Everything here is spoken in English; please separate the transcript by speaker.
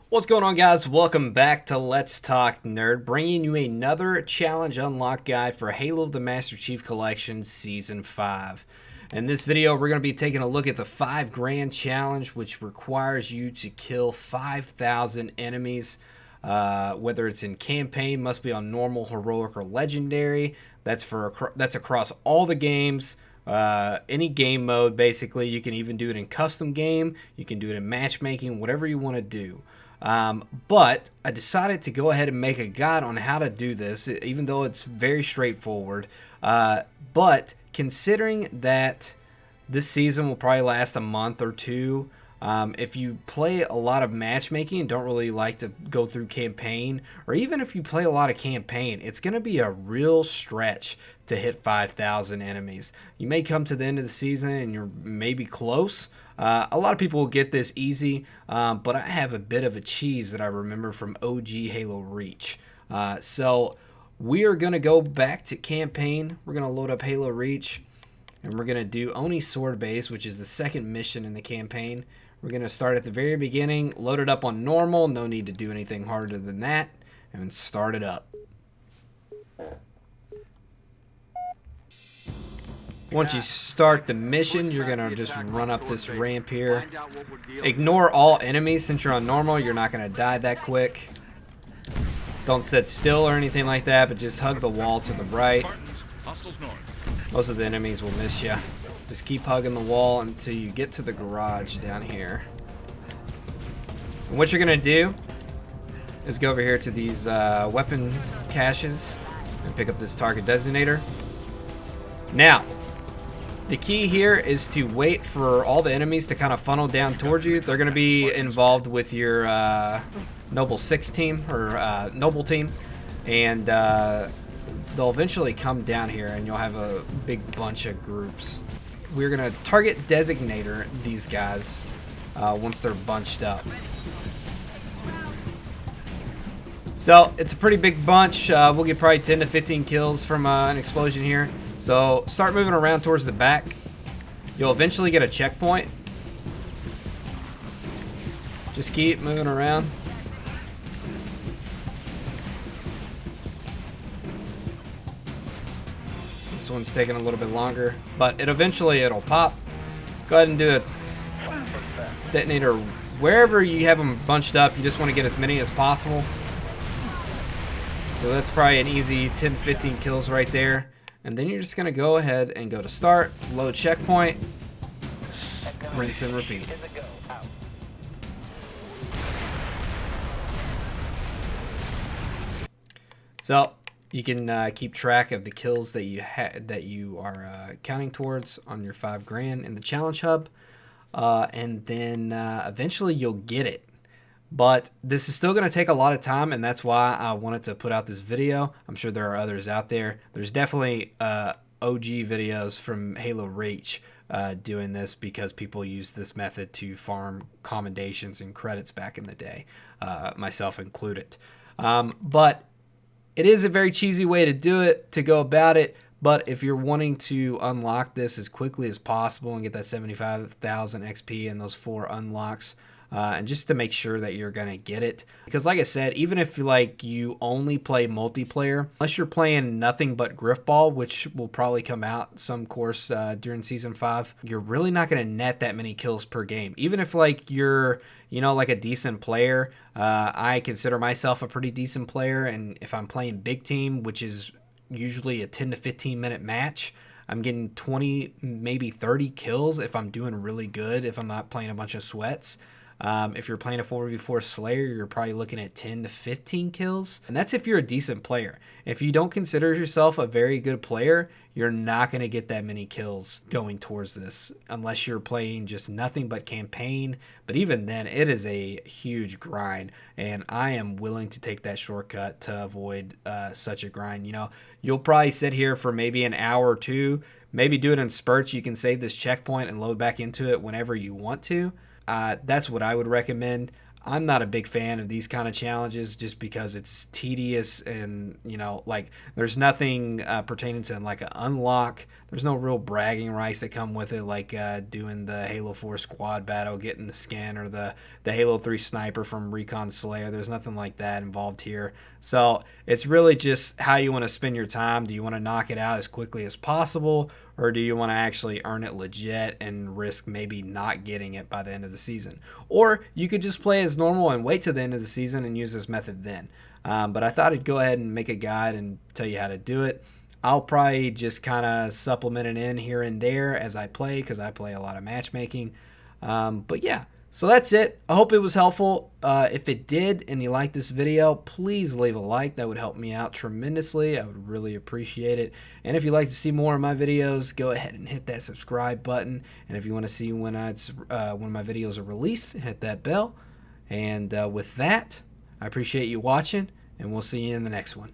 Speaker 1: What's going on, guys? Welcome back to Let's Talk Nerd, bringing you another challenge unlock guide for Halo the Master Chief Collection Season 5. In this video, we're going to be taking a look at the 5 grand challenge, which requires you to kill 5,000 enemies. Whether it's in campaign, must be on normal, heroic, or legendary. That's across all the games. Any game mode, basically. You can even do it in custom game. You can do it in matchmaking, whatever you want to do. But I decided to go ahead and make a guide on how to do this, even though it's very straightforward. But considering that this season will probably last a month or two, if you play a lot of matchmaking and don't really like to go through campaign, or even if you play a lot of campaign, it's going to be a real stretch to hit 5,000 enemies. You may come to the end of the season and you're maybe close. A lot of people will get this easy, but I have a bit of a cheese that I remember from OG Halo Reach. So we are going to go back to campaign. We're going to load up Halo Reach, and we're going to do Oni Sword Base, which is the second mission in the campaign. We're going to start at the very beginning, load it up on normal, no need to do anything harder than that, and start it up. Once you start the mission, you're going to just run up this ramp here. Ignore all enemies. Since you're on normal, you're not going to die that quick. Don't sit still or anything like that, but just hug the wall to the right. Most of the enemies will miss you. Just keep hugging the wall until you get to the garage down here. And what you're going to do is go over here to these weapon caches and pick up this target designator. Now, the key here is to wait for all the enemies to kind of funnel down towards you. They're going to be involved with your Noble 6 team, or Noble team, and they'll eventually come down here and you'll have a big bunch of groups. We're going to target designator these guys once they're bunched up. So it's a pretty big bunch. We'll get probably 10 to 15 kills from an explosion here. So start moving around towards the back. You'll eventually get a checkpoint. Just keep moving around. This one's taking a little bit longer, but it'll pop. Go ahead and do a detonator wherever you have them bunched up. You just want to get as many as possible. So that's probably an easy 10 to 15 kills right there. And then you're just going to go ahead and go to start, load checkpoint, rinse and repeat. So you can keep track of the kills that you are counting towards on your 5 grand in the challenge hub, and then eventually you'll get it. But this is still going to take a lot of time, and that's why I wanted to put out this video. I'm sure there are others out there. There's definitely OG videos from Halo Reach doing this because people use this method to farm commendations and credits back in the day, myself included. But it is a very cheesy way to do it, to go about it. But if you're wanting to unlock this as quickly as possible and get that 75,000 XP and those 4 unlocks, and just to make sure that you're going to get it. Because like I said, even if you only play multiplayer, unless you're playing nothing but Griffball, which will probably come out some course during Season 5, you're really not going to net that many kills per game. Even if you're a decent player, I consider myself a pretty decent player, and if I'm playing big team, which is usually a 10 to 15 minute match, I'm getting 20, maybe 30 kills if I'm doing really good, if I'm not playing a bunch of sweats. If you're playing a 4v4 Slayer, you're probably looking at 10 to 15 kills. And that's if you're a decent player. If you don't consider yourself a very good player, you're not going to get that many kills going towards this unless you're playing just nothing but campaign. But even then, it is a huge grind. And I am willing to take that shortcut to avoid such a grind. You'll probably sit here for maybe an hour or two, maybe do it in spurts. You can save this checkpoint and load back into it whenever you want to. That's what I would recommend. I'm not a big fan of these kind of challenges just because it's tedious and, like there's nothing pertaining to like an unlock. There's no real bragging rights that come with it, like doing the Halo 4 squad battle, getting the skin, or the Halo 3 sniper from Recon Slayer. There's nothing like that involved here. So it's really just how you want to spend your time. Do you want to knock it out as quickly as possible, or do you want to actually earn it legit and risk maybe not getting it by the end of the season? Or you could just play as normal and wait till the end of the season and use this method then. But I thought I'd go ahead and make a guide and tell you how to do it. I'll probably just kind of supplement it in here and there as I play, because I play a lot of matchmaking. But yeah, so that's it. I hope it was helpful. If it did and you liked this video, please leave a like. That would help me out tremendously. I would really appreciate it. And if you'd like to see more of my videos, go ahead and hit that subscribe button. And if you want to see when my videos are released, hit that bell. And with that, I appreciate you watching, and we'll see you in the next one.